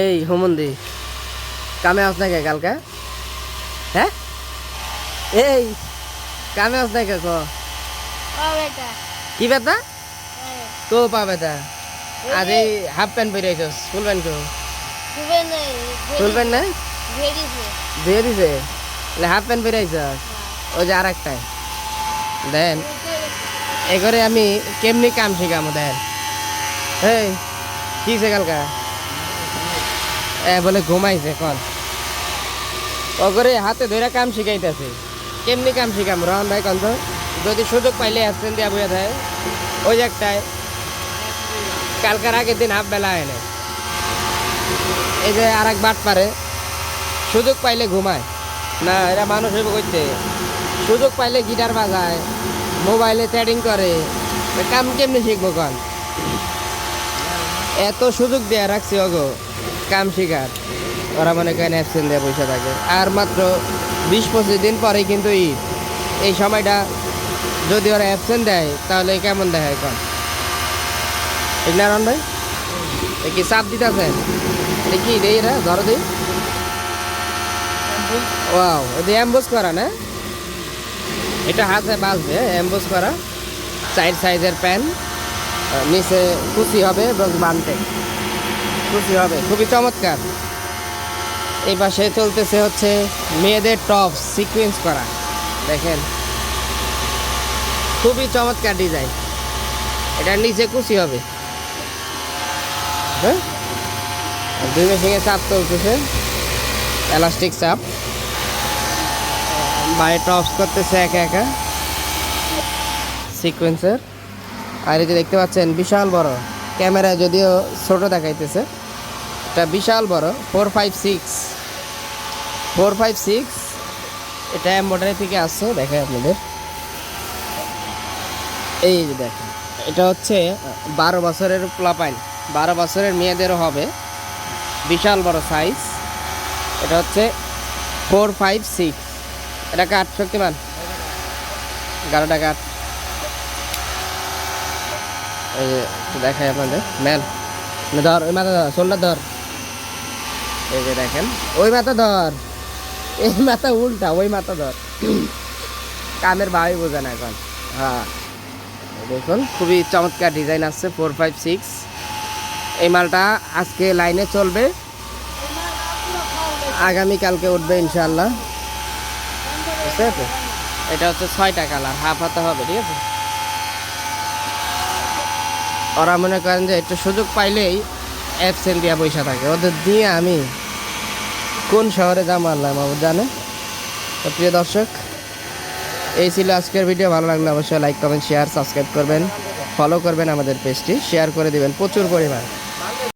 এই হুমন্দি কামে আস না কে কালকে? হ্যাঁ এই কামে আস না কে ক কি বেটা কো পা বেটা আজ এই হাফ প্যান্ট পরে আইছস ফুল প্যান্ট কো ফুল প্যান্ট না ধুয়ে দিছে হাফ প্যান্ট পরে আইছস ওই যে আর একটাই দেন এ করে আমি কেমনি কাম শিখামো দেন এই কিছে কালকা বলে ঘুমাইছে কন ও করে হাতে ধরে কাম শিখাইতেছে কেমনি কাম শিখাম রহন ভাই কন তো যদি সুযোগ পাইলে অ্যাবসেন্ট দিয়া বইয়া থাকে ওই একটাই কালকার আগের দিন হাফ বেলা হয় না এই যে আর এক বাট পারে সুযোগ পাইলে ঘুমায় না এরা মানুষ হইব করতে সুযোগ পাইলে গিটার বাজায় মোবাইলে চ্যাটিং করে কাম কেমনি শিখবো কন এত সুযোগ দেয়া রাখছি ওগো কাম শিখার ওরা মনে করেন অ্যাবসেন্ট দিয়ে পয়সা থাকে আর মাত্র 20-25 দিন পরে কিন্তু ঈদ এই সময়টা যদি ওরা অ্যাবসেন্ট দেয় তাহলে কেমন দেখায় কন ঠিক না রন ভাই কি চাপ দিতেছেন এটা কি রে এরা ধরো দিই ওয়াও এটা অ্যাম্বোস করা না এটা হাতে বাজবে অ্যাম্বোস করা সাইড সাইজের প্যান নিচে কুচি হবে এবং বানতে খুশি হবে খুবই চমৎকার এই পাশে চলতেছে হচ্ছে মেয়েদের টপ সিকোয়েন্স করা দেখেন খুবই চমৎকার ডিজাইন এটার নিচে কুচি হবে হ্যাঁ দুই মেশিনে চাপ চলতেছে এলাস্টিক চাপ বাইরে টপস করতেছে একা একা সিকোয়েন্সের আর এই যে দেখতে পাচ্ছেন বিশাল বড় ক্যামেরা যদিও ছোট দেখাইতেছে এটা বিশাল বড় 456 এটা এমব্রয়ডারি থেকে আসছে দেখেন আপনাদের এই যে দেখেন এটা হচ্ছে 12 বছরের প্লাপাইন 12 বছরের মেয়েদেরও হবে বিশাল বড় সাইজ এটা হচ্ছে 456 এটা কাঠ শক্তিমান 11টা কাঠ এই যে দেখাই আপনাদের মেল ধর ওই মাথা ধর শোল্ডার ধর এই যে দেখেন ওই মাথা ধর এই মাথা উল্টা ওই মাথা ধর কামের ভাই বোঝা না এখন হ্যাঁ দেখুন খুবই চমৎকার ডিজাইন আসছে 456 এই মালটা আজকে লাইনে চলবে আগামীকালকে উঠবে ইনশাল্লাহ বুঝতে আছে এটা হচ্ছে 6টা কালার হাফ হাতে হবে ঠিক আছে ওরা মনে করেন যে একটু সুযোগ পাইলেই অ্যাবসেন্ট দিয়া পয়সা থাকে ওদের দিয়ে আমি কোন শহরে যাবো আল্লাহ মাহবুব জানে তো প্রিয় দর্শক এই ছিল আজকের ভিডিও ভালো লাগলে অবশ্যই লাইক কমেন্ট শেয়ার সাবস্ক্রাইব করবেন ফলো করবেন আমাদের পেজটি শেয়ার করে দিবেন প্রচুর পরিমাণ